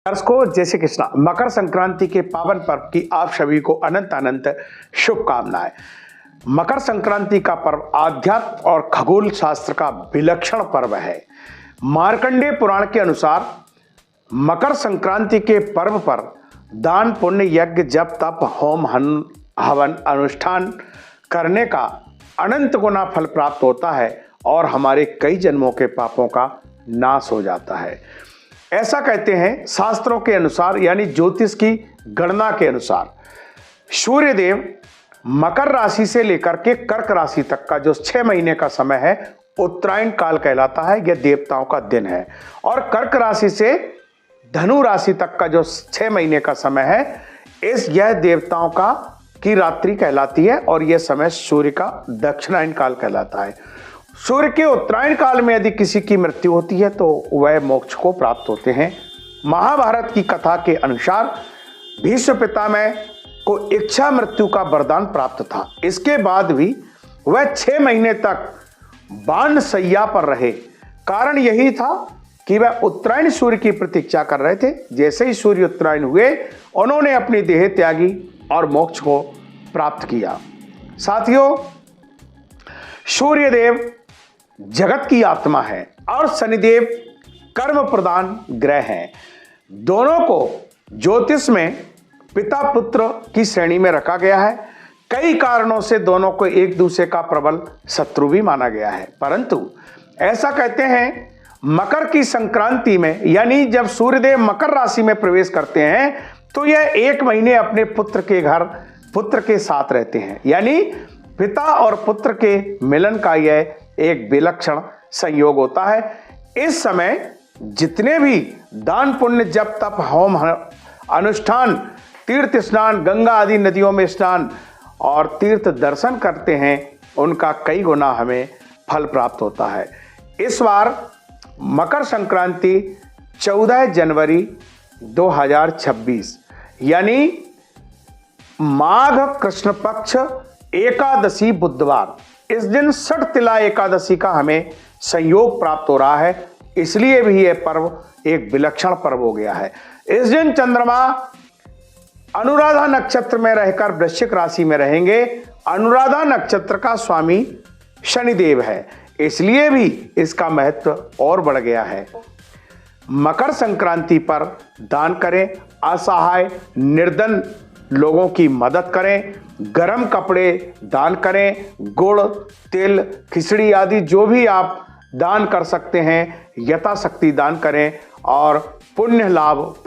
दर्शकों, जय श्री कृष्णा। मकर संक्रांति के पावन पर्व की आप सभी को अनंत अनंत शुभकामनाएं। मकर संक्रांति का पर्व आध्यात्म और खगोल शास्त्र का विलक्षण पर्व है। मार्कंडेय पुराण के अनुसार मकर संक्रांति के पर्व पर दान, पुण्य, यज्ञ, जप, तप, होम, हवन अनुष्ठान करने का अनंत गुना फल प्राप्त होता है और हमारे कई जन्मों के पापों का नाश हो जाता है। ऐसा कहते हैं शास्त्रों के अनुसार, यानी ज्योतिष की गणना के अनुसार सूर्य देव मकर राशि से लेकर के कर्क राशि तक का जो 6 महीने का समय है उत्तरायण काल कहलाता है। यह देवताओं का दिन है। और कर्क राशि से धनु राशि तक का जो 6 महीने का समय है यह देवताओं का की रात्रि कहलाती है और यह समय सूर्य का दक्षिणायन काल कहलाता है। सूर्य के उत्तरायण काल में यदि किसी की मृत्यु होती है तो वह मोक्ष को प्राप्त होते हैं। महाभारत की कथा के अनुसार भीष्म पितामह को इच्छा मृत्यु का वरदान प्राप्त था। इसके बाद भी वह 6 महीने तक बाण शैया पर रहे। कारण यही था कि वह उत्तरायण सूर्य की प्रतीक्षा कर रहे थे। जैसे ही सूर्य उत्तरायण हुए उन्होंने अपनी देह त्यागी और मोक्ष को प्राप्त किया। साथियों, सूर्यदेव जगत की आत्मा है और शनिदेव कर्म प्रदान ग्रह हैं। दोनों को ज्योतिष में पिता पुत्र की श्रेणी में रखा गया है। कई कारणों से दोनों को एक दूसरे का प्रबल शत्रु भी माना गया है। परंतु ऐसा कहते हैं मकर की संक्रांति में, यानी जब सूर्यदेव मकर राशि में प्रवेश करते हैं तो यह 1 महीने अपने पुत्र के घर पुत्र के साथ रहते हैं। यानी पिता और पुत्र के मिलन का यह एक विलक्षण संयोग होता है। इस समय जितने भी दान, पुण्य, जप, तप, होम, अनुष्ठान, तीर्थ स्नान, गंगा आदि नदियों में स्नान और तीर्थ दर्शन करते हैं उनका कई गुना हमें फल प्राप्त होता है। इस बार मकर संक्रांति 14 जनवरी 2026 यानी माघ कृष्ण पक्ष एकादशी बुधवार, इस दिन षठ तिला एकादशी का हमें संयोग प्राप्त हो रहा है। इसलिए भी यह पर्व एक विलक्षण पर्व हो गया है। इस दिन चंद्रमा अनुराधा नक्षत्र में रहकर वृश्चिक राशि में रहेंगे। अनुराधा नक्षत्र का स्वामी शनिदेव है, इसलिए भी इसका महत्व और बढ़ गया है। मकर संक्रांति पर दान करें, असहाय निर्धन लोगों की मदद करें, गर्म कपड़े दान करें, गुड़, तिल, खिचड़ी आदि जो भी आप दान कर सकते हैं यथाशक्ति दान करें और पुण्य लाभ प्राप्त